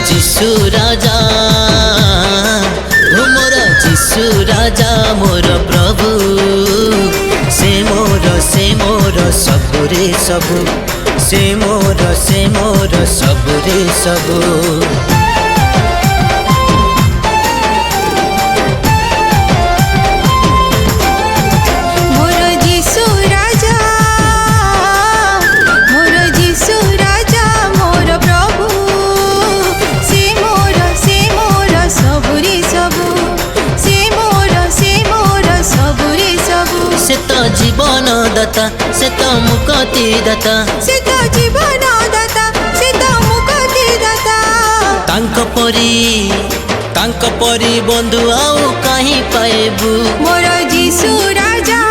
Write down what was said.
जीशु राजा मोर जीशु राजा मोर प्रभु से मोर सबुरे सबु से मोर सबुरे सबु जीवन दाता से तो मुक्ति दाता से तो जीवन दाता से तो मुक्ति दाता तांको परी बंधु आउ कहीं पाएबू मोर जीशु राजा